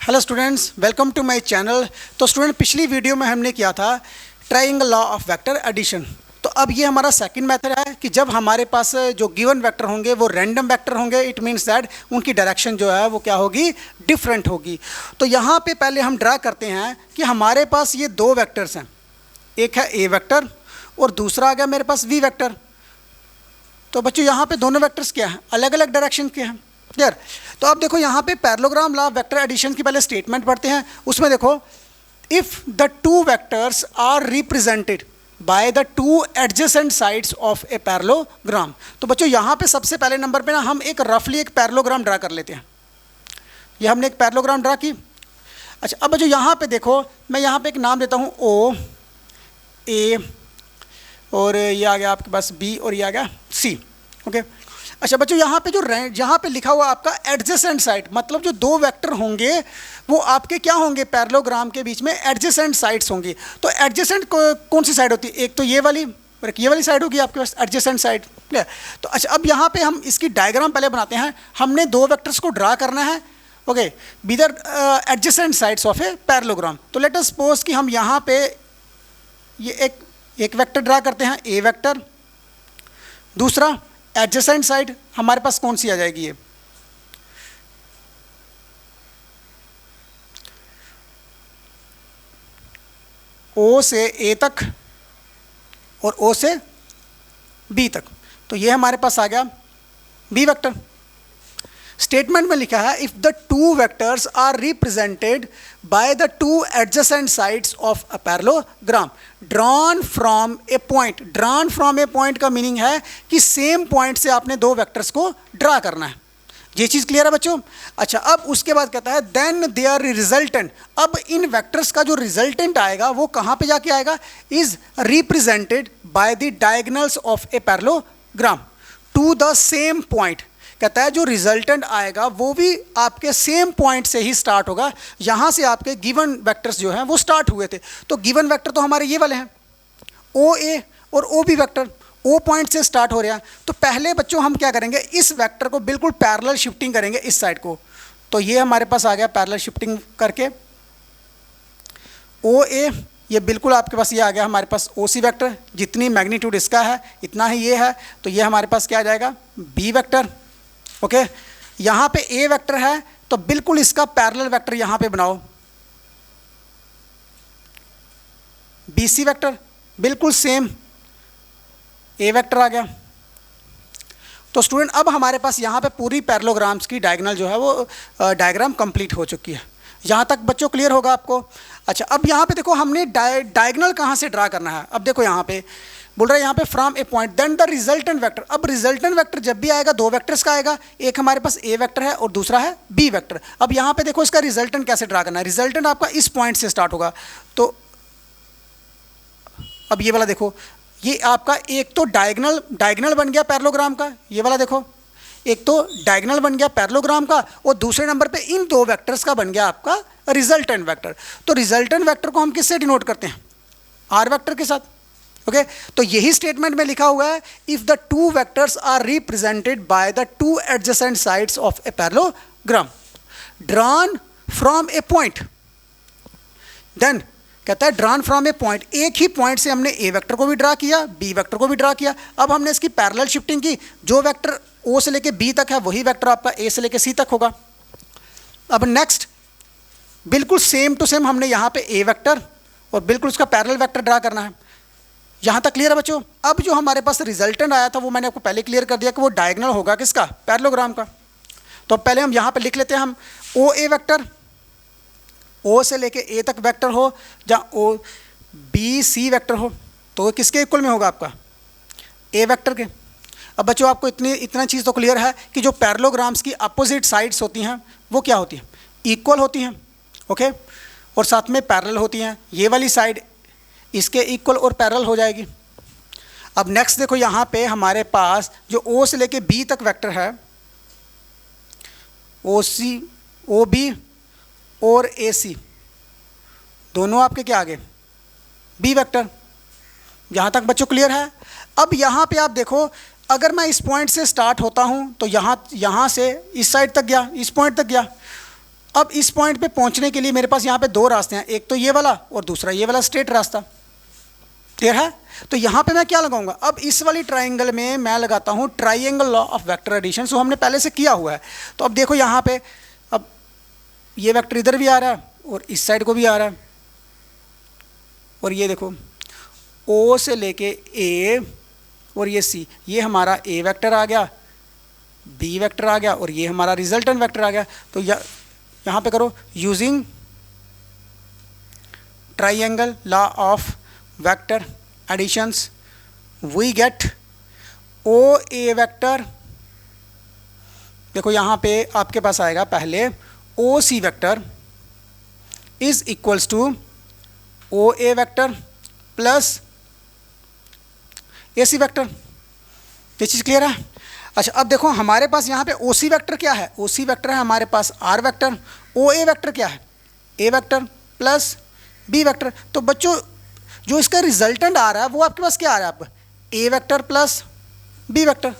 Hello students, welcome to my channel. तो student, पिछली video में हमने किया था triangle law of vector addition. तो अब ये हमारा सेकंड मेथड है कि जब हमारे पास जो गिवन वेक्टर होंगे वो रैंडम वेक्टर होंगे, इट मीन्स दैट उनकी डायरेक्शन जो है वो क्या होगी, डिफरेंट होगी। तो यहाँ पे पहले हम ड्रा करते हैं कि हमारे पास ये दो वेक्टर्स हैं, एक है ए वेक्टर और दूसरा आ गया मेरे पास वी वेक्टर। तो बच्चों यहाँ पे दोनों वेक्टर्स क्या हैं, अलग अलग डायरेक्शन के हैं। क्लियर? तो अब देखो यहाँ पे parallelogram law of vector addition की पहले स्टेटमेंट पढ़ते हैं। उसमें देखो, if the two vectors are represented by the two adjacent sides of a parallelogram. तो बच्चों यहाँ पे सबसे पहले नंबर पे ना हम एक रफली एक पैरेललोग्राम ड्रा कर लेते हैं। ये हमने एक पैरेललोग्राम ड्रा की। अच्छा, अब बच्चों यहाँ पे देखो, मैं यहाँ पे एक नाम देता हूँ ओ ए, और ये आ गया आपके पास बी, और ये आ गया सी। ओके। अच्छा बच्चों, यहाँ पे जो यहाँ पे लिखा हुआ आपका एडजेसेंट साइड, मतलब जो दो वेक्टर होंगे वो आपके क्या होंगे, पैरेललोग्राम के बीच में एडजेसेंट साइड्स होंगी। तो एडजेसेंट कौन सी साइड होती है, एक तो ये वाली और एक ये वाली साइड होगी आपके पास एडजेसेंट साइड। तो अच्छा, अब यहाँ पे हम इसकी डायग्राम पहले बनाते हैं। हमने दो वेक्टर्स को ड्रा करना है, okay, be the adjacent sides of a parallelogram. तो लेट अस सपोज कि हम यहाँ पे ये एक वेक्टर ड्रा करते हैं, ए वेक्टर। दूसरा एडजेसेंट साइड हमारे पास कौन सी आ जाएगी, ये ओ से ए तक और ओ से बी तक। तो ये हमारे पास आ गया बी वेक्टर। स्टेटमेंट में लिखा है, if the two vectors are represented by the two adjacent sides of a parallelogram drawn from a point. Drawn from a point का मीनिंग है कि सेम पॉइंट से आपने दो वेक्टर्स को ड्रा करना है। ये चीज़ क्लियर है बच्चों? अच्छा, अब उसके बाद कहता है देन देयर रिजल्टेंट। अब इन वेक्टर्स का जो रिजल्टेंट आएगा वो कहाँ पे जाके आएगा, is represented by the diagonals of a parallelogram to the same point. कहता है जो रिजल्टेंट आएगा वो भी आपके सेम पॉइंट से ही स्टार्ट होगा, यहाँ से आपके गिवन वेक्टर्स जो हैं वो स्टार्ट हुए थे। तो गिवन वेक्टर तो हमारे ये वाले हैं, ओ ए और O B vector O point से स्टार्ट हो रहा है। तो पहले बच्चों हम क्या करेंगे, इस वेक्टर को बिल्कुल पैरेलल शिफ्टिंग करेंगे इस साइड को। तो ये हमारे पास आ गया पैरेलल शिफ्टिंग करके ओ ए, ये बिल्कुल आपके पास ये आ गया हमारे पास ओ सी वेक्टर। जितनी मैग्नीट्यूड इसका है इतना ही ये है, तो ये हमारे पास क्या आ जाएगा, बी वेक्टर। ओके, यहाँ पे ए वेक्टर है तो बिल्कुल इसका पैरेलल वेक्टर यहाँ पे बनाओ, बी सी वेक्टर बिल्कुल सेम ए वेक्टर आ गया। तो स्टूडेंट, अब हमारे पास यहाँ पे पूरी पैरेललोग्राम्स की डायगोनल जो है वो डायग्राम कंप्लीट हो चुकी है। यहाँ तक बच्चों क्लियर होगा आपको? अच्छा, अब यहाँ पे देखो हमने डायगोनल कहाँ से ड्रा करना है। अब देखो यहाँ पे बोल रहा है यहाँ पे from a point then the resultant vector. अब रिजल्टेंट वेक्टर जब भी आएगा दो वेक्टर्स का आएगा, एक हमारे पास ए वेक्टर है और दूसरा है बी वेक्टर। अब यहाँ पे देखो इसका रिजल्टेंट कैसे ड्रा करना है। रिजल्टेंट आपका इस पॉइंट से स्टार्ट होगा। तो अब ये वाला देखो, ये आपका एक तो डायगोनल बन गया पैरेललोग्राम का, ये वाला देखो, एक तो डायगोनल बन गया पैरेललोग्राम का और दूसरे नंबर पे इन दो वेक्टर्स का बन गया आपका रिजल्टेंट वेक्टर। तो रिजल्टेंट वेक्टर को हम किससे डिनोट करते हैं, आर वेक्टर के साथ। ओके, तो यही स्टेटमेंट में लिखा हुआ है, if the two vectors are represented by the two adjacent sides of a parallelogram drawn from a point. Then कहता है ड्रॉन फ्रॉम ए पॉइंट, एक ही पॉइंट से हमने ए वेक्टर को भी ड्रा किया, बी वेक्टर को भी ड्रा किया। अब हमने इसकी पैरेलल शिफ्टिंग की, जो वेक्टर ओ से लेके बी तक है वही वेक्टर आपका ए से लेके सी तक होगा। अब नेक्स्ट बिल्कुल सेम टू सेम हमने यहाँ पे ए वेक्टर और बिल्कुल उसका पैरेलल वेक्टर ड्रा करना है। यहाँ तक क्लियर है बच्चों? अब जो हमारे पास रिजल्टेंट आया था वो मैंने आपको पहले क्लियर कर दिया कि वो डायगोनल होगा किसका, पैरेललोग्राम का। तो पहले हम यहाँ पे लिख लेते हैं, हम ओ ए वेक्टर, ओ से लेके ए तक वेक्टर हो, जहाँ ओ बी सी वेक्टर हो, तो वो किसके इक्वल में होगा, आपका ए वेक्टर के। अब बच्चों आपको इतना चीज़ तो क्लियर है कि जो पैरेललोग्राम्स की अपोजिट साइड्स होती हैं वो क्या होती हैं, इक्वल होती हैं। ओके, और साथ में पैरेलल होती हैं। ये वाली साइड इसके इक्वल और पैरेलल हो जाएगी। अब नेक्स्ट देखो, यहाँ पे हमारे पास जो ओ से लेके बी तक वेक्टर है, ओ सी, ओ बी और ए सी, दोनों आपके क्या आ गए, बी वेक्टर। यहाँ तक बच्चों क्लियर है? अब यहाँ पे आप देखो, अगर मैं इस पॉइंट से स्टार्ट होता हूँ तो यहाँ से इस साइड तक गया, इस पॉइंट तक गया। अब इस पॉइंट पे पहुंचने के लिए मेरे पास यहाँ पे दो रास्ते हैं, एक तो ये वाला और दूसरा ये वाला स्ट्रेट रास्ता। क्लियर है? तो यहाँ पे मैं क्या लगाऊंगा, अब इस वाली ट्राइंगल में मैं लगाता हूँ triangle law of vector addition. So हमने पहले से किया हुआ है। तो अब देखो यहाँ पे, अब ये वेक्टर इधर भी आ रहा है और इस साइड को भी आ रहा है, और ये देखो ओ से लेके ए और ये सी, ये हमारा ए वेक्टर आ गया, बी वेक्टर आ गया, और ये हमारा रिजल्टेंट वेक्टर आ गया। तो यहाँ पे करो using triangle law of vector additions we get O A vector. देखो यहाँ पे आपके पास आएगा पहले O C vector is equals to O A vector plus A C vector. ये चीज़ क्लियर है? अच्छा, अब देखो हमारे पास यहाँ पे ओ सी वेक्टर क्या है, ओ सी वेक्टर है हमारे पास R vector, O A vector क्या है, A vector plus B vector. तो बच्चों जो इसका रिजल्टेंट आ रहा है वो आपके पास क्या आ रहा है, आपका A vector plus B vector.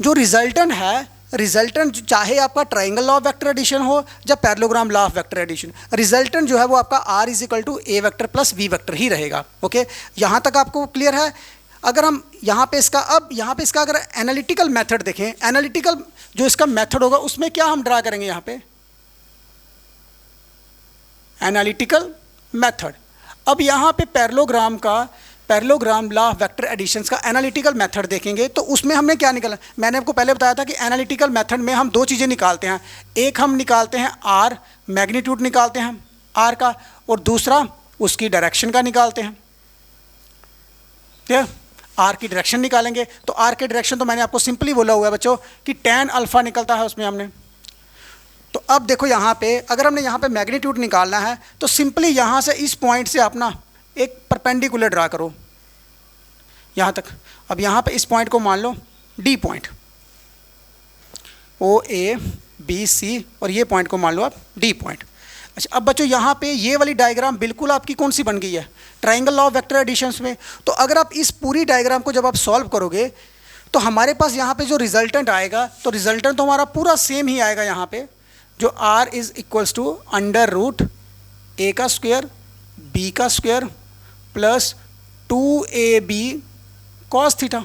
जो रिजल्टेंट है, रिजल्टेंट चाहे आपका triangle law of vector addition हो या parallelogram law of vector addition, resultant जो है वो आपका R is equal to A vector plus B vector ही रहेगा। ओके, यहाँ तक आपको क्लियर है? अगर हम यहाँ पे इसका, अब यहाँ पे इसका अगर एनालिटिकल मेथड देखें, एनालिटिकल जो इसका मेथड होगा उसमें क्या हम ड्रा करेंगे यहाँ पे, एनालिटिकल मेथड। अब यहाँ पे parallelogram law of vector additions का एनालिटिकल मेथड देखेंगे तो उसमें हमने क्या निकाला, मैंने आपको पहले बताया था कि एनालिटिकल मेथड में हम दो चीज़ें निकालते हैं, एक हम निकालते हैं आर, मैग्नीट्यूड निकालते हैं आर का, और दूसरा उसकी डायरेक्शन का निकालते हैं। ठीक, आर की डायरेक्शन निकालेंगे तो आर की डायरेक्शन तो मैंने आपको सिंपली बोला हुआ है बच्चों कि tan अल्फा निकलता है उसमें हमने। तो अब देखो यहाँ पे अगर हमने यहाँ पे मैग्नीट्यूड निकालना है तो सिंपली यहाँ से इस पॉइंट से अपना एक परपेंडिकुलर ड्रा करो यहाँ तक। अब यहाँ पे इस पॉइंट को मान लो D point, O A B C, और ये पॉइंट को मान लो आप डी पॉइंट। अच्छा, अब बच्चों यहाँ पे ये वाली डायग्राम बिल्कुल आपकी कौन सी बन गई है, triangle law of vector additions में। तो अगर आप इस पूरी डायग्राम को जब आप सॉल्व करोगे तो हमारे पास यहाँ पे जो रिजल्टेंट आएगा, तो रिजल्टेंट तो हमारा पूरा सेम ही आएगा यहाँ पे, जो R is equals to under root A का स्क्वायर बी का square plus 2ab cos theta.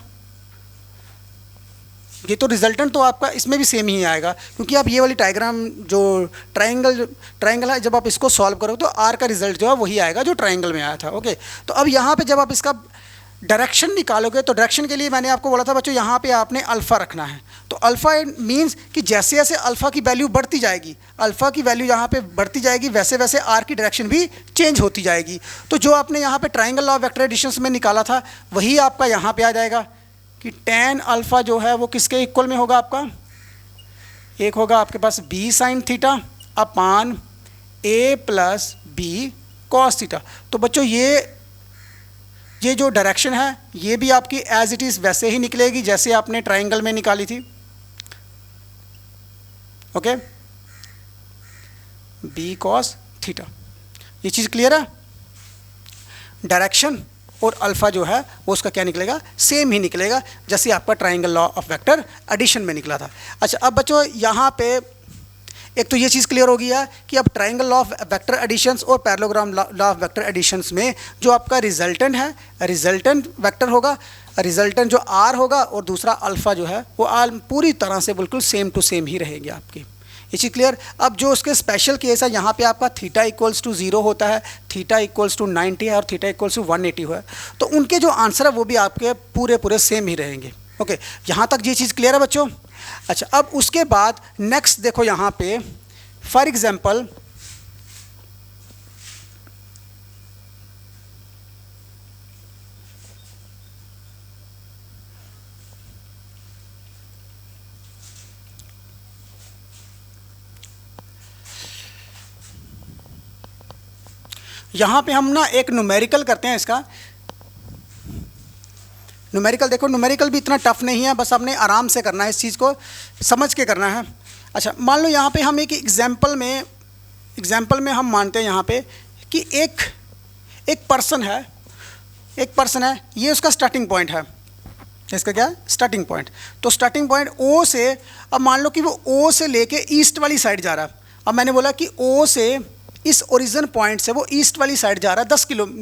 ये तो रिजल्टेंट तो आपका इसमें भी सेम ही आएगा, क्योंकि आप ये वाली डायग्राम जो ट्राइंगल है, जब आप इसको सॉल्व करोगे तो आर का रिजल्ट जो है वही आएगा जो ट्राइंगल में आया था। ओके, तो अब यहाँ पे जब आप इसका डायरेक्शन निकालोगे तो डायरेक्शन के लिए मैंने आपको बोला था बच्चों यहाँ पे आपने अल्फ़ा रखना है। तो अल्फ़ा मीन्स कि जैसे जैसे अल्फ़ा की वैल्यू बढ़ती जाएगी, अल्फ़ा की वैल्यू यहाँ पे बढ़ती जाएगी, वैसे वैसे आर की डायरेक्शन भी चेंज होती जाएगी। तो जो आपने यहाँ पे triangle law of vector additions में निकाला था वही आपका यहाँ पे आ जाएगा कि tan अल्फ़ा जो है वो किसके इक्वल में होगा, आपका एक होगा आपके पास b sine theta upon a plus b cos theta. तो बच्चों ये जो डायरेक्शन है ये भी आपकी एज इट इज़ वैसे ही निकलेगी जैसे आपने ट्राइंगल में निकाली थी। ओके, b कॉस थीटा, ये चीज़ क्लियर है? डायरेक्शन और अल्फ़ा जो है वो उसका क्या निकलेगा, सेम ही निकलेगा जैसे आपका triangle law of vector addition में निकला था। अच्छा, अब बच्चों यहाँ पे एक तो ये चीज़ क्लियर हो गया कि अब triangle law of vector additions और parallelogram law of vector additions में जो आपका रिजल्टेंट है, रिजल्टेंट वेक्टर होगा, रिजल्टेंट जो आर होगा और दूसरा अल्फ़ा जो है वो पूरी तरह से बिल्कुल सेम टू सेम ही रहेगी आपकी। ये चीज़ क्लियर? अब जो उसके स्पेशल केस है यहाँ पे आपका थीटा इक्वल्स टू 0 होता है, थीटा इक्वल्स टू 90 है और थीटा इक्वल्स टू 180 है, तो उनके जो आंसर है वो भी आपके पूरे सेम ही रहेंगे। ओके, यहाँ तक ये चीज़ क्लियर है बच्चों? अच्छा, अब उसके बाद नेक्स्ट देखो यहाँ पे फॉर एग्जांपल यहाँ पे हम ना एक न्यूमेरिकल करते हैं इसका। न्यूमेरिकल देखो, न्यूमेरिकल भी इतना टफ नहीं है, बस आपने आराम से करना है, इस चीज़ को समझ के करना है। अच्छा, मान लो यहाँ पे हम एक एग्जाम्पल में हम मानते हैं यहाँ पे कि एक पर्सन है, ये उसका स्टार्टिंग पॉइंट है, इसका क्या है, स्टार्टिंग पॉइंट। तो स्टार्टिंग पॉइंट ओ से, अब मान लो कि वो ओ से लेके ईस्ट वाली साइड जा रहा है, अब मैंने बोला कि ओ से इस ओरिजिन पॉइंट से वो ईस्ट वाली साइड जा रहा है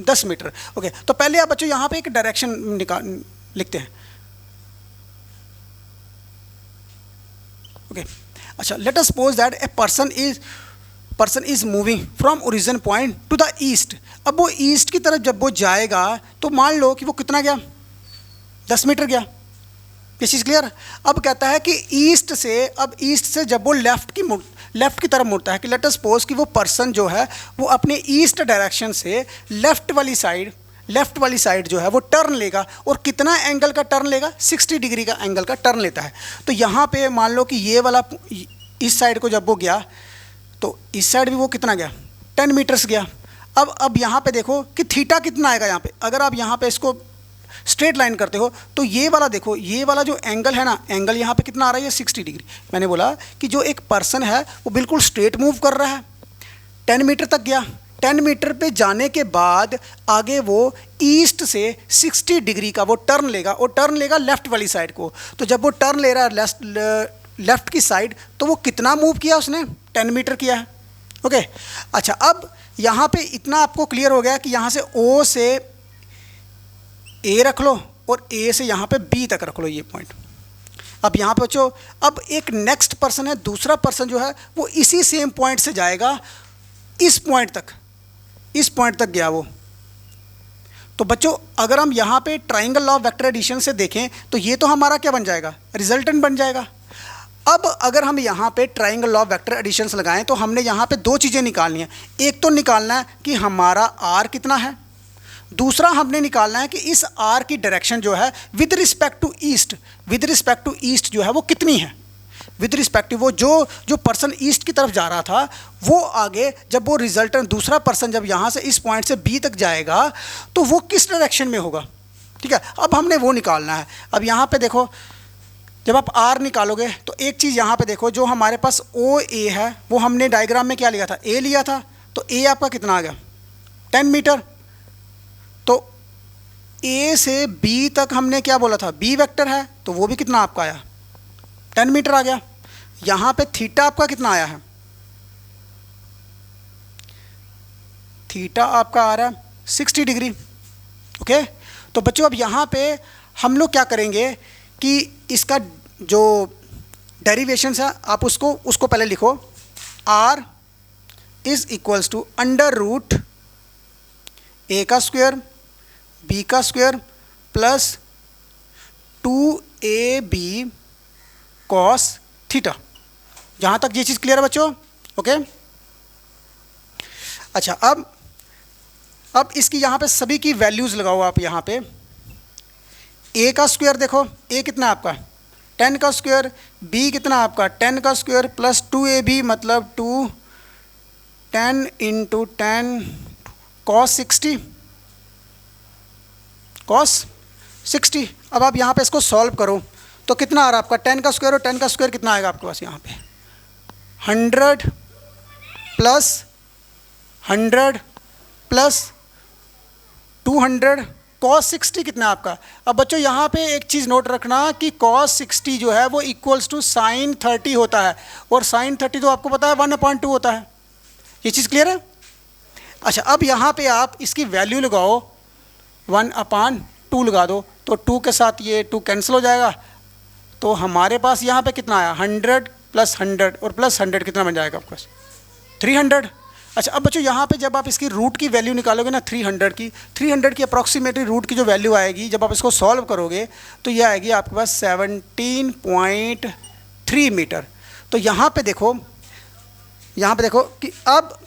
10 मीटर। ओके, तो पहले आप बच्चों यहाँ पे एक डायरेक्शन लिखते हैं। ओके, अच्छा, let us suppose that a person is moving from origin point two the east. अब वो ईस्ट की तरफ जब वो जाएगा तो मान लो कि वो कितना गया, 10 मीटर गया। ये चीज़ क्लियर? अब कहता है कि ईस्ट से जब वो लेफ्ट की तरफ मुड़ता है, कि लेट अस सपोज कि वो पर्सन जो है वो अपने ईस्ट डायरेक्शन से लेफ्ट वाली साइड जो है वो टर्न लेगा, और कितना एंगल का टर्न लेगा, 60 डिग्री का एंगल का टर्न लेता है। तो यहाँ पे मान लो कि ये वाला इस साइड को जब वो गया तो इस साइड भी वो कितना गया, 10 मीटर्स गया। अब यहाँ पे देखो कि थीटा कितना आएगा यहाँ पे। अगर आप यहाँ पे इसको स्ट्रेट लाइन करते हो तो ये वाला देखो, ये वाला जो एंगल है ना, एंगल यहाँ पे कितना आ रहा है, 60 डिग्री। मैंने बोला कि जो एक पर्सन है वो बिल्कुल स्ट्रेट मूव कर रहा है, 10 मीटर तक गया। 10 मीटर पे जाने के बाद आगे वो ईस्ट से 60 डिग्री का वो टर्न लेगा, और टर्न लेगा लेफ्ट वाली साइड को। तो जब वो टर्न ले रहा है लेफ्ट की साइड, तो वो कितना मूव किया उसने, 10 मीटर किया है। ओके, अच्छा, अब यहाँ पे इतना आपको क्लियर हो गया कि यहाँ से ओ से ए रख लो और ए से यहाँ पे बी तक रख लो ये पॉइंट। अब यहाँ पे बच्चों, अब एक नेक्स्ट पर्सन है, दूसरा पर्सन जो है वो इसी सेम पॉइंट से जाएगा इस पॉइंट तक गया वो। तो बच्चों अगर हम यहाँ पे triangle law of vector addition से देखें तो ये तो हमारा क्या बन जाएगा, रिजल्टेंट बन जाएगा। अब अगर हम यहाँ पे triangle law of vector addition लगाएं तो हमने यहाँ पे दो चीज़ें निकालनी है। एक तो निकालना है कि हमारा आर कितना है, दूसरा हमने निकालना है कि इस आर की डायरेक्शन जो है विद रिस्पेक्ट टू ईस्ट जो है वो कितनी है। विद रिस्पेक्ट टू वो जो पर्सन ईस्ट की तरफ जा रहा था, वो आगे जब वो रिजल्टेंट दूसरा पर्सन जब यहाँ से इस पॉइंट से बी तक जाएगा तो वो किस डायरेक्शन में होगा। ठीक है, अब हमने वो निकालना है। अब यहाँ पे देखो, जब आप आर निकालोगे तो एक चीज़ यहाँ पे देखो, जो हमारे पास ओ ए है वो हमने डायग्राम में क्या लिया था, ए लिया था। तो ए आपका कितना आ गया, 10 मीटर। तो ए से बी तक हमने क्या बोला था, बी वेक्टर है, तो वो भी कितना आपका आया, 10 मीटर आ गया। यहाँ पे थीटा आपका कितना आया है, थीटा आपका आ रहा है 60 डिग्री। ओके, तो बच्चों अब यहाँ पे हम लोग क्या करेंगे कि इसका जो डेरिवेशंस है आप उसको पहले लिखो। R is equals to under root A का स्क्वायर बी का square plus 2ab cos theta. जहाँ तक ये चीज़ क्लियर है बच्चों? ओके, अच्छा, अब इसकी यहाँ पे सभी की वैल्यूज़ लगाओ आप। यहाँ पे ए का स्क्वायर देखो, ए कितना है आपका 10 का स्क्वायर, बी कितना आपका 10 का स्क्वायर प्लस 2ab मतलब 10 इंटू 10 कॉस 60। अब आप यहाँ पे इसको सॉल्व करो तो कितना आ रहा है आपका 10 का स्क्वायर, और 10 का स्क्वायर कितना आएगा आपके पास यहाँ पे 100 प्लस 200 कॉस 60 कितना है आपका। अब बच्चों यहाँ पे एक चीज़ नोट रखना कि कॉस 60 जो है वो इक्वल्स टू साइन 30 होता है, और साइन 30 तो आपको पता है 1/2 होता है। ये चीज़ क्लियर है? अच्छा, अब यहाँ पे आप इसकी वैल्यू लगाओ, 1/2 लगा दो, तो 2 के साथ ये 2 कैंसिल हो जाएगा। तो हमारे पास यहाँ पे कितना आया 100 प्लस 100 और प्लस 100 कितना बन जाएगा आपके पास 300। अच्छा, अब बच्चों यहाँ पे जब आप इसकी रूट की वैल्यू निकालोगे ना 300 की अप्रॉक्सीमेटली रूट की जो वैल्यू आएगी, जब आप इसको सॉल्व करोगे तो ये आएगी आपके पास 17.3 मीटर। तो यहाँ पे देखो कि अब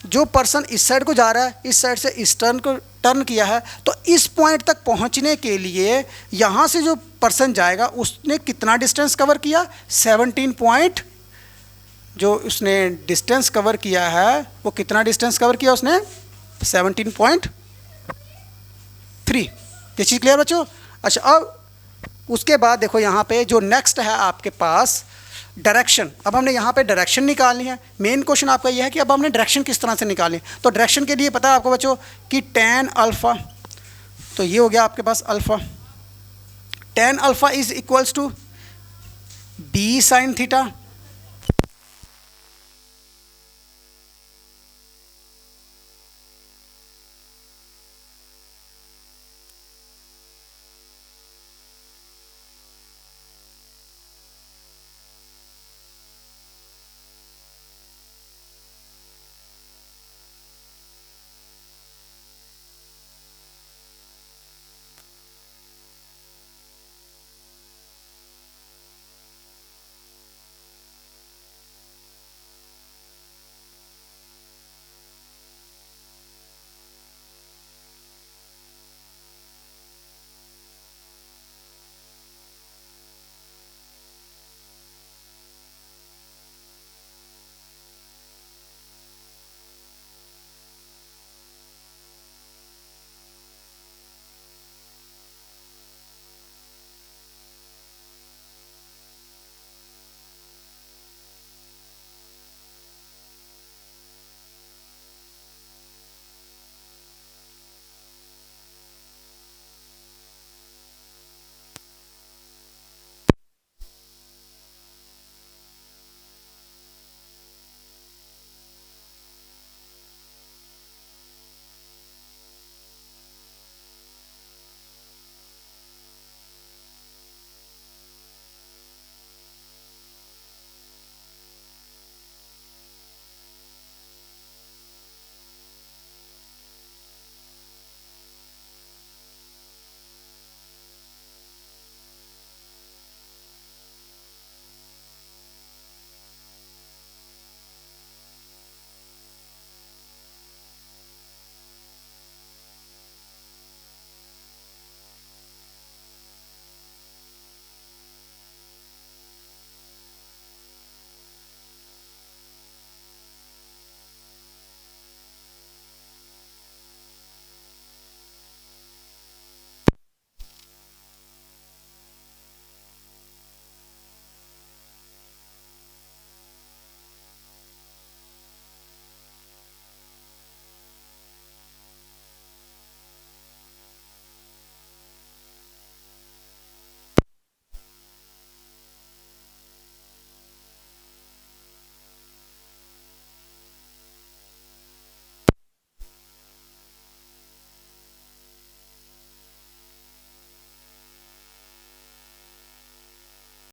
जो पर्सन इस साइड को जा रहा है, इस साइड से इस टर्न किया है, तो इस पॉइंट तक पहुँचने के लिए यहाँ से जो पर्सन जाएगा उसने कितना डिस्टेंस कवर किया, 17 जो उसने डिस्टेंस कवर किया है वो कितना डिस्टेंस कवर किया उसने 17.3। ये चीज़ क्लियर बच्चों? अच्छा, अब उसके बाद देखो यहाँ पे जो नेक्स्ट है आपके पास डायरेक्शन। अब हमने यहाँ पे डायरेक्शन निकालनी है। मेन क्वेश्चन आपका यह है कि अब हमने डायरेक्शन किस तरह से निकालनी है। तो डायरेक्शन के लिए पता है आपको बच्चों कि tan अल्फ़ा, तो ये हो गया आपके पास alpha, tan alpha is equals to b sin theta